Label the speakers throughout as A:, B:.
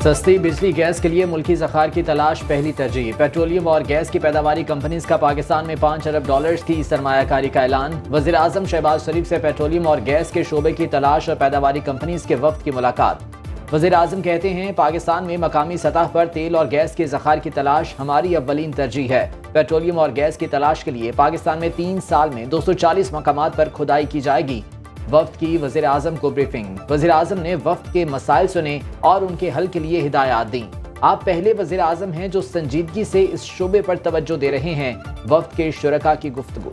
A: سستی بجلی گیس کے لیے ملکی ذخائر کی تلاش پہلی ترجیح۔ پیٹرولیم اور گیس کی پیداواری کمپنیز کا پاکستان میں 5 ارب ڈالرز کی سرمایہ کاری کا اعلان۔ وزیر اعظم شہباز شریف سے پیٹرولیم اور گیس کے شعبے کی تلاش اور پیداواری کمپنیز کے وفد کی ملاقات۔ وزیر اعظم کہتے ہیں پاکستان میں مقامی سطح پر تیل اور گیس کے ذخائر کی تلاش ہماری اولین ترجیح ہے۔ پیٹرولیم اور گیس کی تلاش کے لیے پاکستان میں 3 سال میں 240 مقامات پر کھدائی کی جائے گی۔ وفد کی وزیر اعظم کو بریفنگ۔ وزیر اعظم نے وفد کے مسائل سنے اور ان کے حل کے لیے ہدایات دیں۔ آپ پہلے وزیر اعظم ہیں جو سنجیدگی سے اس شعبے پر توجہ دے رہے ہیں۔ وفد کے شرکاء کی گفتگو۔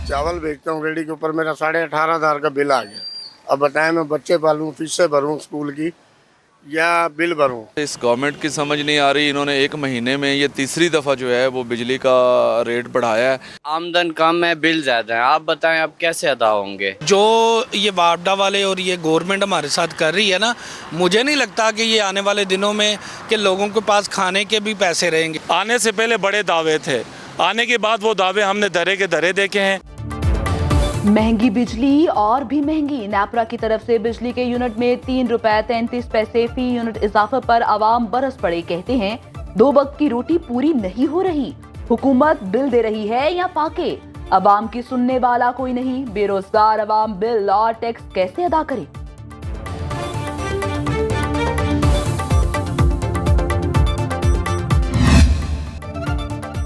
B: چاول بیچتا ہوں ریڈی کے اوپر، میرا 18,500 کا بل آ گیا۔ اب بتائیں میں بچے پالوں، فیسیں بھروں اسکول کی یا بل بھروں؟
C: اس گورنمنٹ کی سمجھ نہیں آ رہی، انہوں نے 1 مہینے میں یہ تیسری دفعہ جو ہے وہ بجلی کا ریٹ بڑھایا ہے۔
D: آمدن کم ہے، بل زیادہ ہیں، آپ بتائیں اب کیسے ادا ہوں گے؟
E: جو یہ واپڈا والے اور یہ گورنمنٹ ہمارے ساتھ کر رہی ہے نا، مجھے نہیں لگتا کہ یہ آنے والے دنوں میں کہ لوگوں کے پاس کھانے کے بھی پیسے رہیں گے۔
F: آنے سے پہلے بڑے دعوے تھے، آنے کے بعد وہ دعوے ہم نے دھرے کے دھرے دیکھے ہیں۔
G: مہنگی بجلی اور بھی مہنگی۔ نیپرا کی طرف سے بجلی کے یونٹ میں 3 روپے 33 پیسے فی یونٹ اضافے پر عوام برس پڑے۔ کہتے ہیں 2 وقت کی روٹی پوری نہیں ہو رہی، حکومت بل دے رہی ہے یا فاقے؟ عوام کی سننے والا کوئی نہیں، بے روزگار عوام بل اور ٹیکس کیسے ادا کرے؟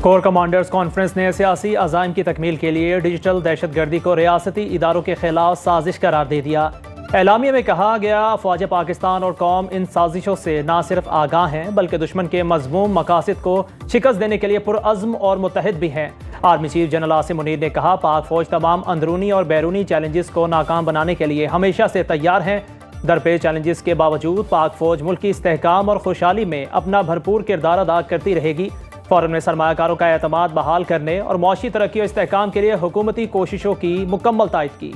H: کور کمانڈرز کانفرنس نے سیاسی عزائم کی تکمیل کے لیے ڈیجیٹل دہشت گردی کو ریاستی اداروں کے خلاف سازش قرار دے دیا۔ اعلامیہ میں کہا گیا افواج پاکستان اور قوم ان سازشوں سے نہ صرف آگاہ ہیں بلکہ دشمن کے مذموم مقاصد کو شکست دینے کے لیے پرعزم اور متحد بھی ہیں۔ Army chief general Asim Munir نے کہا پاک فوج تمام اندرونی اور بیرونی چیلنجز کو ناکام بنانے کے لیے ہمیشہ سے تیار ہیں۔ درپیش چیلنجز کے باوجود پاک فوج ملکی استحکام اور خوشحالی میں اپنا بھرپور کردار ادا کرتی رہے گی۔ فورم نے سرمایہ کاروں کا اعتماد بحال کرنے اور معاشی ترقی اور استحکام کے لیے حکومتی کوششوں کی مکمل تائید کی۔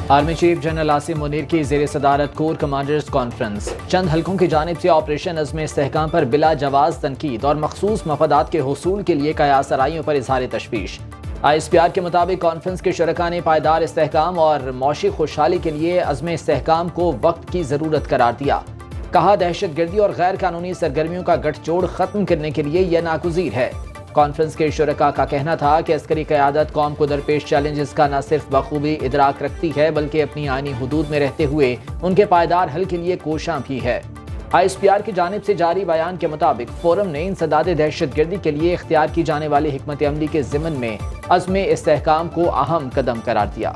A: Army chief general Asim Munir کی زیر صدارت کور کمانڈرز کانفرنس۔ چند حلقوں کی جانب سے آپریشن عزم استحکام پر بلا جواز تنقید اور مخصوص مفادات کے حصول کے لیے قیاس آرائیوں پر اظہار تشویش۔ ISPR کے مطابق کانفرنس کے شرکاء نے پائیدار استحکام اور معاشی خوشحالی کے لیے عزم استحکام کو وقت کی ضرورت قرار دیا۔ کہا دہشت گردی اور غیر قانونی سرگرمیوں کا گٹھ جوڑ ختم کرنے کے لیے یہ ناگزیر ہے۔ کانفرنس کے شرکاء کا کہنا تھا کہ عسکری قیادت قوم کو درپیش چیلنجز کا نہ صرف بخوبی ادراک رکھتی ہے بلکہ اپنی آئینی حدود میں رہتے ہوئے ان کے پائیدار حل کے لیے کوشاں بھی ہے۔ ISPR کی جانب سے جاری بیان کے مطابق فورم نے انسداد دہشت گردی کے لیے اختیار کی جانے والی حکمت عملی کے ضمن میں عزم استحکام کو اہم قدم قرار دیا۔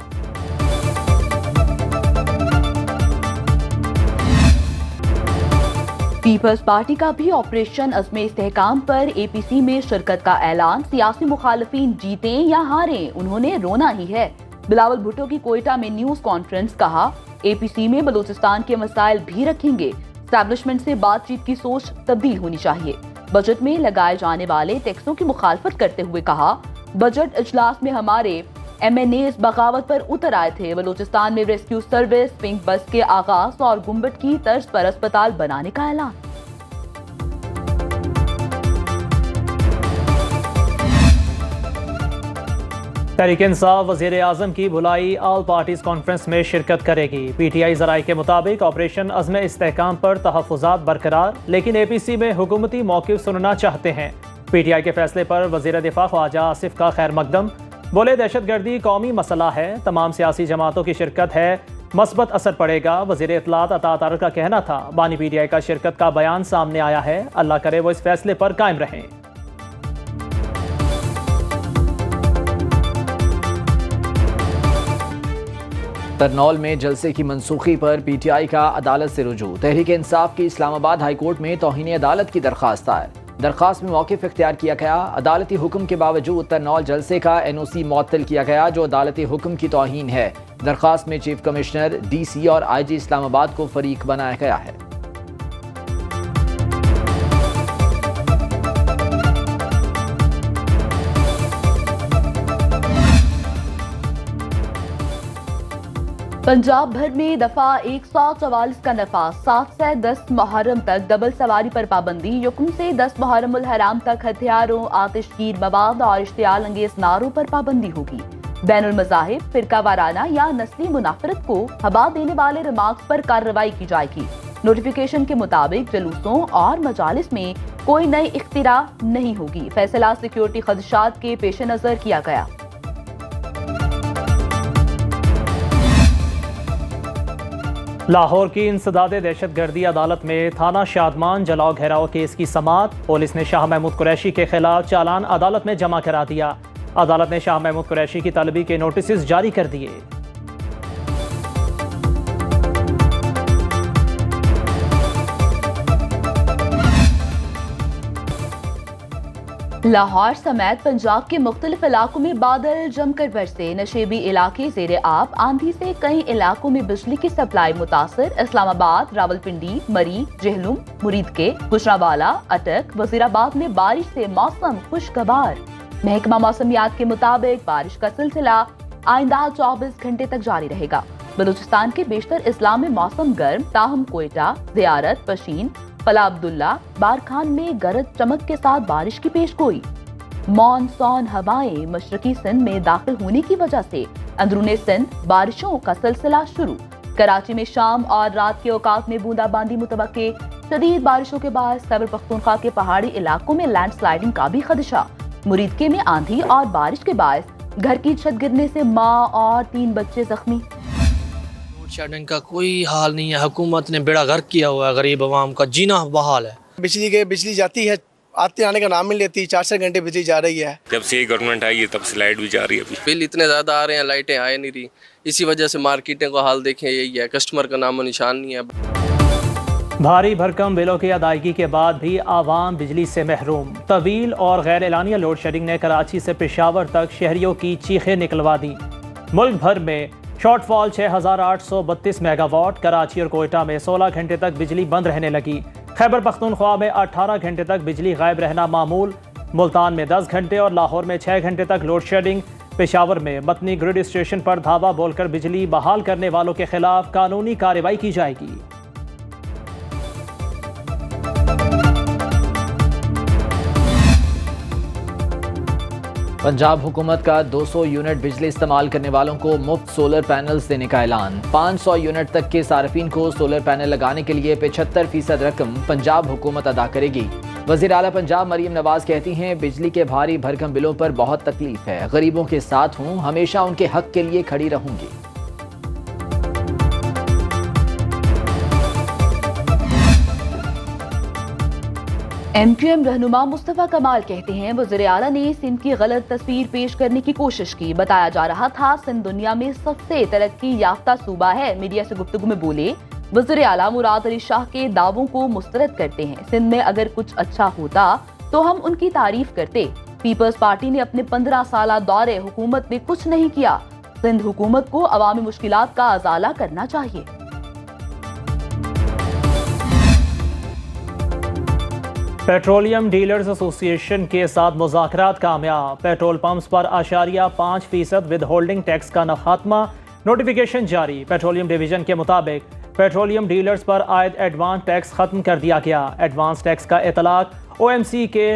G: پیپلز پارٹی کا بھی آپریشن عزم استحکام پر APC میں شرکت کا اعلان۔ سیاسی مخالفین جیتیں یا ہاریں انہوں نے رونا ہی ہے۔ بلاول بھٹو کی کوئٹہ میں نیوز کانفرنس۔ کہا APC میں بلوچستان کے مسائل بھی رکھیں گے۔ اسٹیبلشمنٹ سے بات چیت کی سوچ تبدیل ہونی چاہیے۔ بجٹ میں لگائے جانے والے ٹیکسوں کی مخالفت کرتے ہوئے کہا بجٹ اجلاس میں ہمارے MNAs بغاوت پر اتر آئے تھے۔ بلوچستان میں ریسکیو سروس پنک بس کے آغاز اور گنبد کی طرز پر اسپتال بنانے کا اعلان۔
H: تحریک انصاف وزیر اعظم کی بلائی آل پارٹیز کانفرنس میں شرکت کرے گی۔ PTI ذرائع کے مطابق آپریشن عزم استحکام پر تحفظات برقرار لیکن APC میں حکومتی موقف سننا چاہتے ہیں۔ PTI کے فیصلے پر وزیر دفاع خواجہ آصف کا خیر مقدم۔ بولے دہشت گردی قومی مسئلہ ہے، تمام سیاسی جماعتوں کی شرکت ہے، مثبت اثر پڑے گا۔ وزیر اطلاعات عطا طارق کا کہنا تھا بانی PTI کا شرکت کا بیان سامنے آیا ہے، اللہ کرے وہ اس فیصلے پر قائم رہیں۔
A: ترنول میں جلسے کی منسوخی پر PTI کا عدالت سے رجوع۔ تحریک انصاف کی اسلام آباد ہائی کورٹ میں توہین عدالت کی درخواست دائر۔ درخواست میں موقف اختیار کیا گیا۔ عدالتی حکم کے باوجود ترنول جلسے کا NOC معطل کیا گیا جو عدالتی حکم کی توہین ہے۔ درخواست میں چیف کمشنر DC اور IG اسلام آباد کو فریق بنایا گیا ہے۔
G: पंजाब भर में दफा 144 का नफाज 7 से 10 मुहर्रम तक डबल सवारी पर पाबंदी। युक्म से 10 मुहर्रम उल हराम तक हथियारों, आतिशगीर मवाद और इश्तियाल अंगेज नारों पर पाबंदी होगी। बैनुल मज़ाहिब, फिरका वाराना या नस्ली मुनाफरत को हवा देने वाले रिमार्क्स पर कार्रवाई की जाएगी। नोटिफिकेशन के मुताबिक जलूसों और मजालिस में कोई नई इख्तिरा नहीं होगी। फैसला सिक्योरिटी खदशात के पेश नजर किया गया।
H: लाहौर की इंसदादे दहशतगर्दी अदालत में थाना शादमान जलाओ घेराव केस की समाअत। पुलिस ने शाह महमूद कुरैशी के खिलाफ चालान अदालत में जमा करा दिया। अदालत ने शाह महमूद कुरैशी की तलबी के नोटिस जारी कर दिए।
G: लाहौर समेत पंजाब के मुख्तलिफ इलाकों में बादल जमकर बरसे। नशेबी इलाके ज़ेरे आब। आंधी से कई इलाकों में बिजली की सप्लाई मुतासर। इस्लामाबाद, रावलपिंडी, मरी, जेहलुम, मुरीदके, गुजरांवाला, अटक, वजीराबाद में बारिश से मौसम खुशगवार। महकमा मौसमियात के मुताबिक बारिश का सिलसिला आइंदा 24 घंटे तक जारी रहेगा। बलूचिस्तान के बेशतर इस्लाम में मौसम गर्म, ताहम कोयटा, ज़ियारत, पशीन, फला अब्दुल्ला, बारखान में गरज चमक के साथ बारिश की पेशगोई। मॉनसून हवाएं मशरकी सिंध में दाखिल होने की वजह से अंदरूनी सिंध बारिशों का सिलसिला शुरू। कराची में शाम और रात के औकात में बूंदाबांदी मुतवक्के। शदीद बारिशों के बाद खैबर पख्तूनख्वा के पहाड़ी इलाकों में लैंडस्लाइडिंग का भी खदशा। मुरीदके में आंधी और बारिश के बाद घर की छत गिरने से माँ और 3 बच्चे जख्मी।
I: शेडिंग का कोई हाल नहीं है। हुकूमत ने बेड़ा गर्क किया हुआ है, गरीब आवाम का जीना बहाल है।
J: बिजली जाती है, आते आने का नाम नहीं लेती। 4-4 घंटे बिजली जा रही है।
K: जब से ये गवर्नमेंट आई है तब से लाइट भी जा रही है।
I: बिल इतने ज़्यादा आ रहे हैं, लाइटें आ नहीं रही। इसी वजह से मार्केटें का हाल देखें यही है, कस्टमर का नामो निशान नहीं है।
H: भारी भरकम बिलों की अदायगी के बाद भी आवाम बिजली से महरूम। तवील और गैर एलानिया लोड शेडिंग ने कराची से पेशावर तक शहरियों की चीखें निकलवा दी। मुल्क भर में शॉर्टफॉल 6832 मेगावाट। कराची और कोयटा में 16 घंटे तक बिजली बंद रहने लगी। खैबर पख्तूनख्वा में 18 घंटे तक बिजली गायब रहना मामूल। मुल्तान में 10 घंटे और लाहौर में 6 घंटे तक लोड शेडिंग। पेशावर में मतनी ग्रिड स्टेशन पर धावा बोलकर बिजली बहाल करने वालों के खिलाफ कानूनी कार्रवाई की जाएगी।
A: पंजाब हुकूमत का 200 यूनिट बिजली इस्तेमाल करने वालों को मुफ्त सोलर पैनल्स देने का ऐलान। 500 यूनिट तक के सार्फिन को सोलर पैनल लगाने के लिए 75% रकम पंजाब हुकूमत अदा करेगी। वज़ीर आला पंजाब मरीम नवाज कहती हैं, बिजली के भारी भरकम बिलों पर बहुत तकलीफ है। गरीबों के साथ हूँ, हमेशा उनके हक के लिए खड़ी रहूंगी।
G: MQM रहनुमा मुस्तफ़ा कमाल कहते हैं, वज़ीर आला ने सिंध की गलत तस्वीर पेश करने की कोशिश की। बताया जा रहा था सिंध दुनिया में सबसे तरक्की याफ्ता सूबा है। मीडिया से गुफ्तगू में बोले वज़ीर आला मुराद अली शाह के दावों को मुस्तरद करते हैं। सिंध में अगर कुछ अच्छा होता तो हम उनकी तारीफ करते। पीपल्स पार्टी ने अपने 15 साल दौरे हुकूमत में कुछ नहीं किया। सिंध हुकूमत को अवामी मुश्किलात का अजाला करना चाहिए।
H: पेट्रोलियम डीलर्स एसोसिएशन के साथ मुज़ाकरात कामयाब। पेट्रोल पंप्स पर 5% विद होल्डिंग टैक्स का खात्मा। नोटिफिकेशन जारी। पेट्रोलियम डिवीजन के मुताबिक पेट्रोलियम डीलर्स पर आयद एडवांस टैक्स खत्म कर दिया गया। एडवांस टैक्स का इतलाक OMC के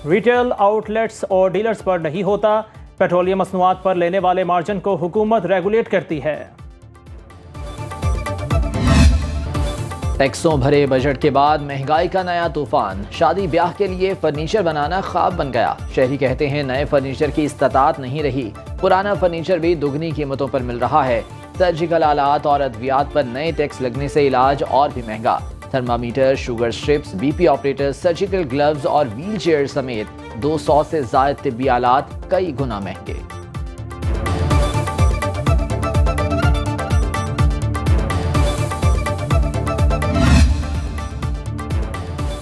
H: रिटेल आउटलेट्स और डीलर्स पर नहीं होता। पेट्रोलियम मसनूआत पर लेने वाले मार्जिन को हुकूमत रेगुलेट करती है।
A: टैक्सों भरे बजट के बाद महंगाई का नया तूफान। शादी ब्याह के लिए फर्नीचर बनाना ख्वाब बन गया। शहरी कहते हैं नए फर्नीचर की इस्तात नहीं रही। पुराना फर्नीचर भी दुगनी कीमतों पर मिल रहा है। सर्जिकल आलात और अद्वियात पर नए टैक्स लगने से इलाज और भी महंगा। Thermometer, sugar strips, BP operator, surgical gloves और व्हील चेयर समेत 200 से ज्यादा तिब्बी आलात कई गुना महंगे।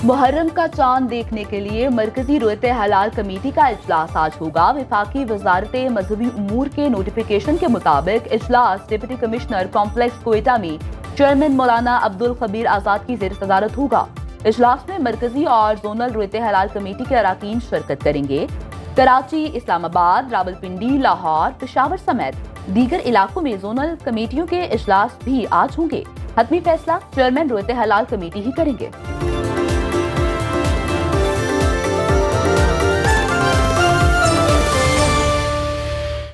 G: मुहर्रम का चांद देखने के लिए मरकजी रोयत हलाल कमेटी का इजलास आज होगा। विफाकी वजारत मजहबी उमूर के नोटिफिकेशन के मुताबिक इजलास डिप्टी कमिश्नर कॉम्प्लेक्स कोयटा में चेयरमैन मौलाना अब्दुल खबीर आजाद की ज़ेर सदारत होगा। इजलास में मरकजी और जोनल रोयत हलाल कमेटी के अराकीन शिरकत करेंगे। कराची, इस्लामाबाद, रावलपिंडी, लाहौर, पेशावर समेत दीगर इलाकों में जोनल कमेटियों के इजलास भी आज होंगे। हतमी फैसला चेयरमैन रोयत हलाल कमेटी ही करेंगे।